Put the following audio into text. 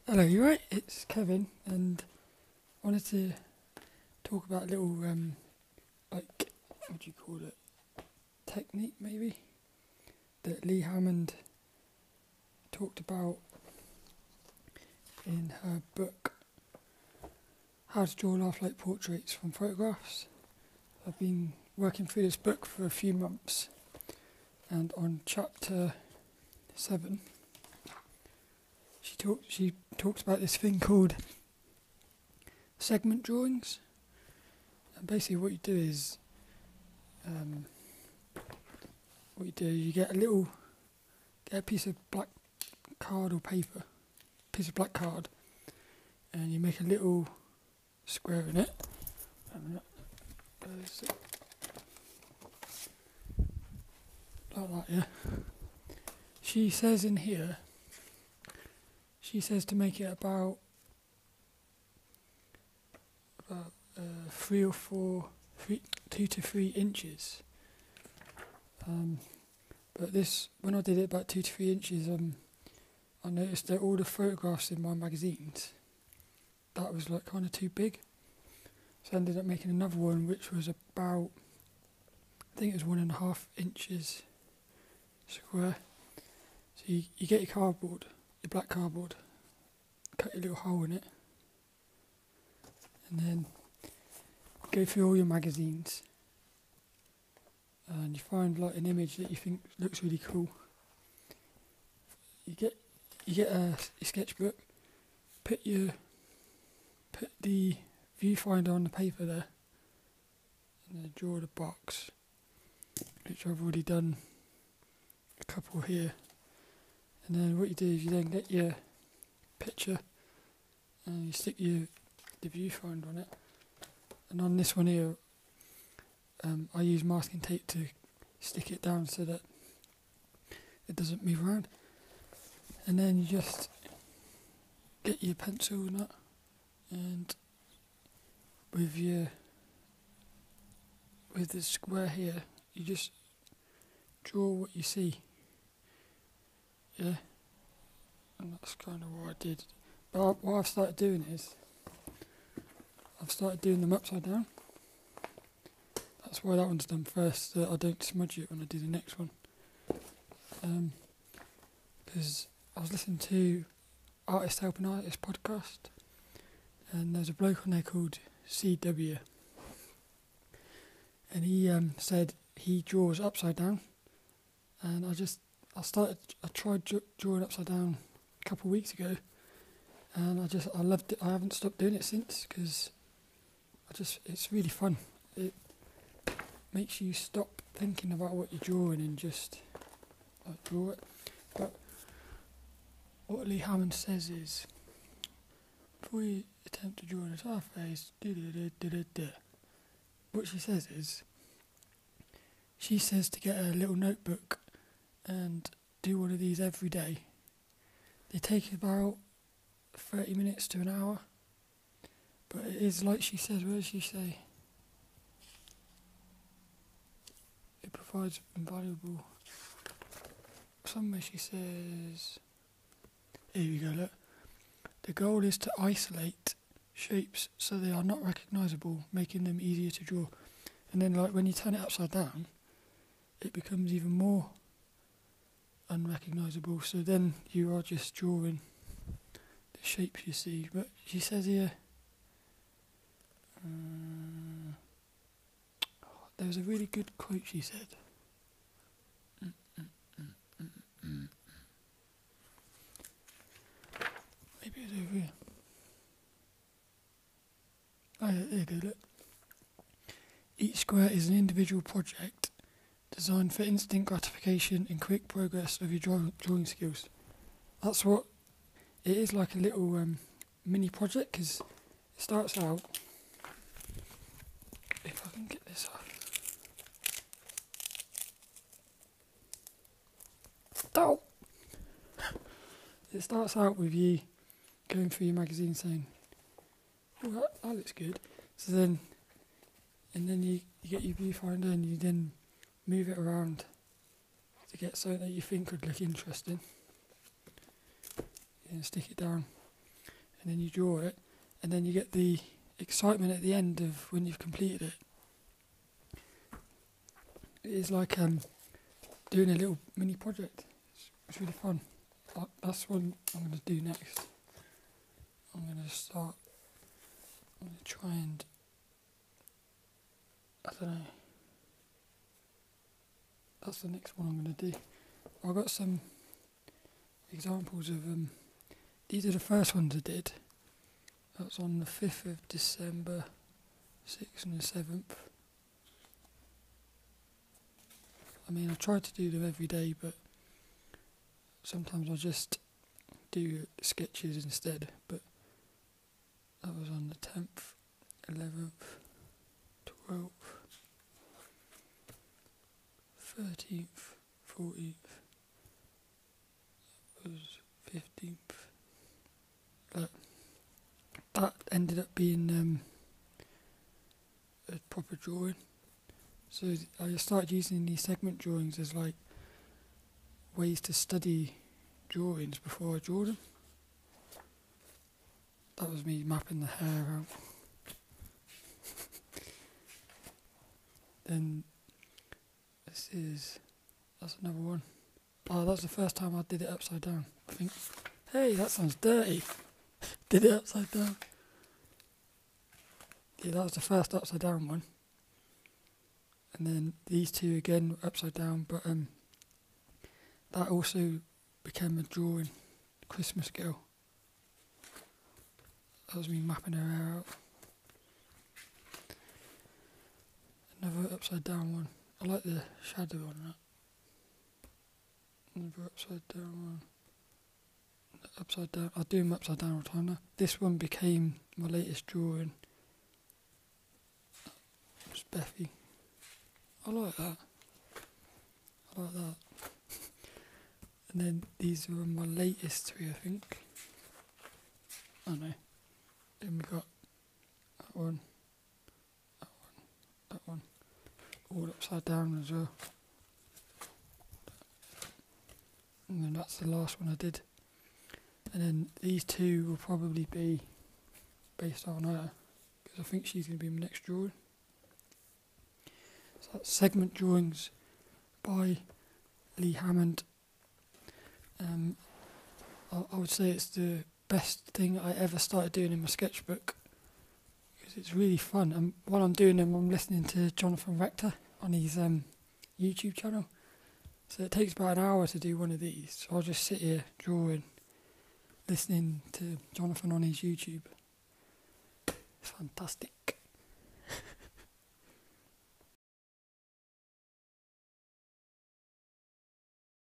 Hello, you right? It's Kevin, and I wanted to talk about a little, what do you call it? Technique, maybe? That Lee Hammond talked about in her book, How to Draw Lifelike Portraits from Photographs. I've been working through this book for a few months, and on chapter 7, she talks about this thing called segment drawings. And basically what you do is, you get a piece of black card or paper, and you make a little square in it. Like that, yeah. She says in here, to make it about 2 to 3 inches. But when I did it about 2 to 3 inches, I noticed that all the photographs in my magazines, that was like kind of too big. So I ended up making another one which was about, I think it was 1.5 inches square. So you get your black cardboard, cut your little hole in it, and then go through all your magazines, and you find like an image that you think looks really cool. You get a sketchbook, put the viewfinder on the paper there, and then draw the box, which I've already done a couple here. And then what you do is you then get your picture and you stick the viewfinder on it. And on this one here, I use masking tape to stick it down so that it doesn't move around. And then you just get your pencil and that, and with the square here, you just draw what you see. Yeah, and that's kind of what I did. But what I've started doing is, I've started doing them upside down. That's why that one's done first, so that I don't smudge it when I do the next one. Because I was listening to Artist Helping Artist podcast, and there's a bloke on there called CW, and he said he draws upside down, and I tried drawing upside down a couple of weeks ago, and I loved it. I haven't stopped doing it since, because it's really fun. It makes you stop thinking about what you're drawing and just draw it. But what Lee Hammond says is, before you attempt to draw an entire face, what she says is, she says to get a little notebook and do one of these every day. They take about 30 minutes to an hour, but it is like she says, what does she say? It provides invaluable, somewhere she says, here we go, look. The goal is to isolate shapes so they are not recognisable, making them easier to draw. And then like when you turn it upside down, it becomes even more unrecognisable, so then you are just drawing the shapes you see. But she says here, there was a really good quote she said. Maybe it's over here. Oh yeah, there you go, look. Each square is an individual project designed for instant gratification and quick progress of your drawing skills. That's what it is, like a little mini project, because it starts out, if I can get this off. Oh! It starts out with you going through your magazine saying, oh, that looks good. So then you get your viewfinder and you then move it around to get something that you think would look interesting. And stick it down. and then you draw it, and then you get the excitement at the end of when you've completed it. It is like doing a little mini project. It's really fun. That's what I'm going to do next. I'm going to try and, I don't know, that's the next one I'm going to do. I've got some examples of these are the first ones I did. That's on the 5th of December, 6th and the 7th. I mean, I try to do them every day, but sometimes I just do sketches instead. But that was on the 10th, 11th, 12th, 13th, 14th, that was 15th. That ended up being a proper drawing. So I started using these segment drawings as like ways to study drawings before I draw them. That was me mapping the hair out. Then that's another one. Oh, that's the first time I did it upside down, I think. Hey, that sounds dirty. Did it upside down. Yeah, that was the first upside down one. And then these two again upside down, but that also became a drawing, Christmas girl. That was me mapping her hair out. Another upside down one. I like the shadow on that. Another upside down one. Upside down. I do them upside down all the time now. This one became my latest drawing. It's Beffy. I like that. And then these are my latest three, I think. I don't know. Then we got that one, that one. All upside down as well. And then that's the last one I did. And then these two will probably be based on her, because I think she's going to be my next drawing. So that's segment drawings by Lee Hammond. I would say it's the best thing I ever started doing in my sketchbook, because it's really fun. And while I'm doing them, I'm listening to Jonathan Rector on his YouTube channel. So it takes about an hour to do one of these. So I'll just sit here drawing, listening to Jonathan on his YouTube. It's fantastic.